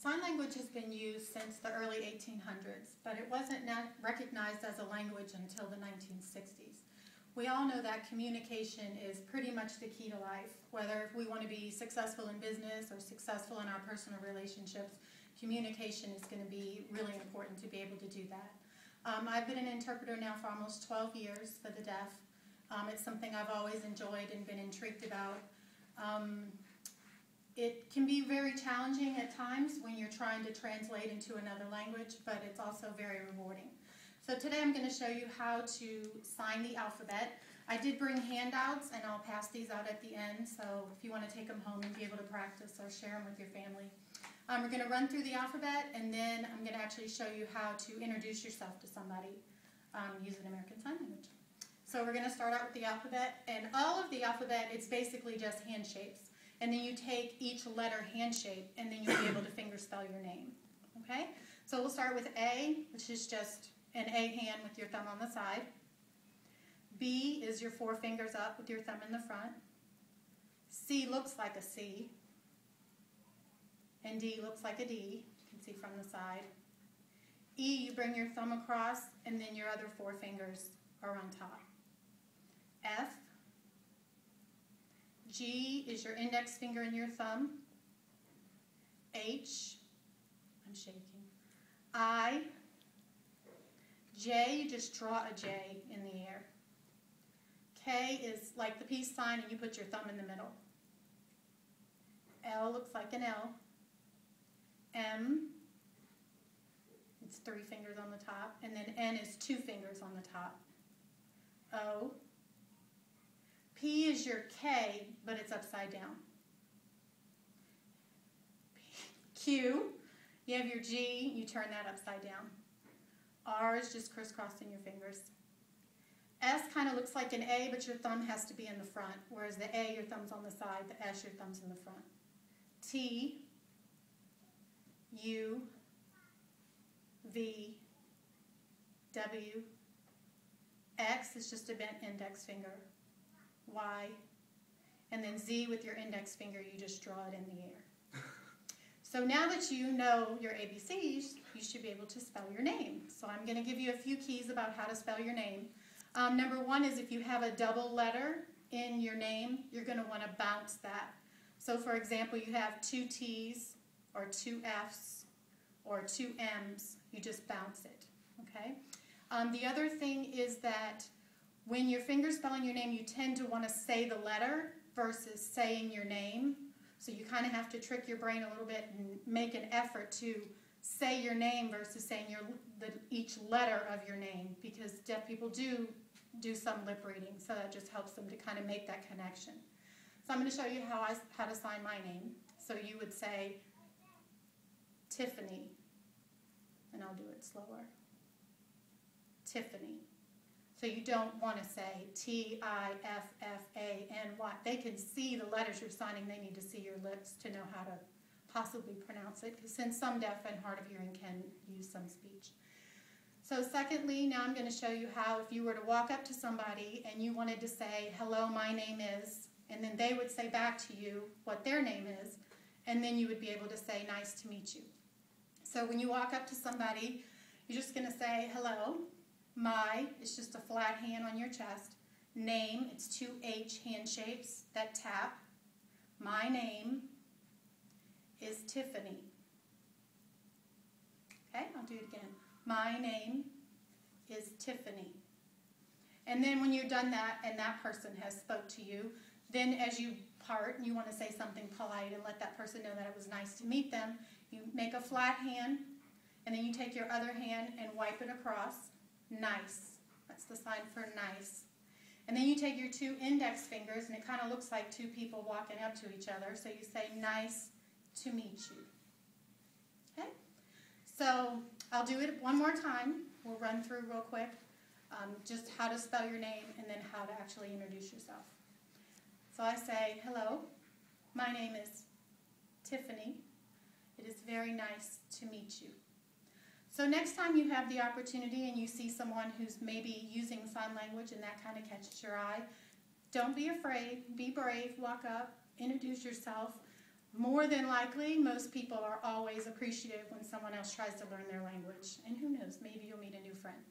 Sign language has been used since the early 1800s, but it wasn't recognized as a language until the 1960s. We all know that communication is pretty much the key to life. Whether we want to be successful in business or successful in our personal relationships, communication is going to be really important to be able to do that. I've been an interpreter now for almost 12 years for the deaf. It's something I've always enjoyed and been intrigued about. It can be very challenging at times when you're trying to translate into another language, but it's also very rewarding. So today I'm going to show you how to sign the alphabet. I did bring handouts, and I'll pass these out at the end, so if you want to take them home and be able to practice or share them with your family. We're going to run through the alphabet, and then I'm going to actually show you how to introduce yourself to somebody using American Sign Language. So we're going to start out with the alphabet, and all of the alphabet, it's basically just hand shapes. And then you take each letter hand shape, and then you'll be able to finger spell your name. Okay? So we'll start with A, which is just an A hand with your thumb on the side. B is your 4 fingers up with your thumb in the front. C looks like a C. And D looks like a D. You can see from the side. E, you bring your thumb across, and then your other 4 fingers are on top. F. G is your index finger and your thumb. H, I'm shaking. I. J, you just draw a J in the air. K is like the peace sign, and you put your thumb in the middle. L looks like an L. M, it's 3 fingers on the top, and then N is 2 fingers on the top. O. P is your K, but it's upside down. Q, you have your G, you turn that upside down. R is just crisscrossing your fingers. S kind of looks like an A, but your thumb has to be in the front, whereas the A, your thumb's on the side, the S, your thumb's in the front. T, U, V, W, X is just a bent index finger. Y, and then Z with your index finger, you just draw it in the air. So now that you know your ABCs, you should be able to spell your name. So I'm going to give you a few keys about how to spell your name. Number 1 is if you have a double letter in your name, you're going to want to bounce that. So for example, you have 2 T's or 2 F's or 2 M's, you just bounce it. Okay? The other thing is that when you're finger spelling your name, you tend to want to say the letter versus saying your name. So you kind of have to trick your brain a little bit and make an effort to say your name versus saying each letter of your name, because deaf people do some lip reading, so that just helps them to kind of make that connection. So I'm going to show you how to sign my name. So you would say Tiffany, and I'll do it slower. Tiffany. So you don't want to say Tiffany. They can see the letters you're signing. They need to see your lips to know how to possibly pronounce it, because since some deaf and hard of hearing can use some speech. So secondly, now I'm going to show you how if you were to walk up to somebody and you wanted to say, hello, my name is, and then they would say back to you what their name is, and then you would be able to say, nice to meet you. So when you walk up to somebody, you're just going to say, hello. My, it's just a flat hand on your chest. Name, it's 2 H hand shapes that tap. My name is Tiffany. Okay, I'll do it again. My name is Tiffany. And then when you've done that and that person has spoke to you, then as you part and you want to say something polite and let that person know that it was nice to meet them, you make a flat hand, and then you take your other hand and wipe it across. Nice. That's the sign for nice. And then you take your 2 index fingers, and it kind of looks like 2 people walking up to each other. So you say, nice to meet you. Okay? So I'll do it one more time. We'll run through real quick just how to spell your name and then how to actually introduce yourself. So I say, hello, my name is Tiffany. It is very nice to meet you. So next time you have the opportunity and you see someone who's maybe using sign language and that kind of catches your eye, don't be afraid, be brave, walk up, introduce yourself. More than likely, most people are always appreciative when someone else tries to learn their language. And who knows, maybe you'll meet a new friend.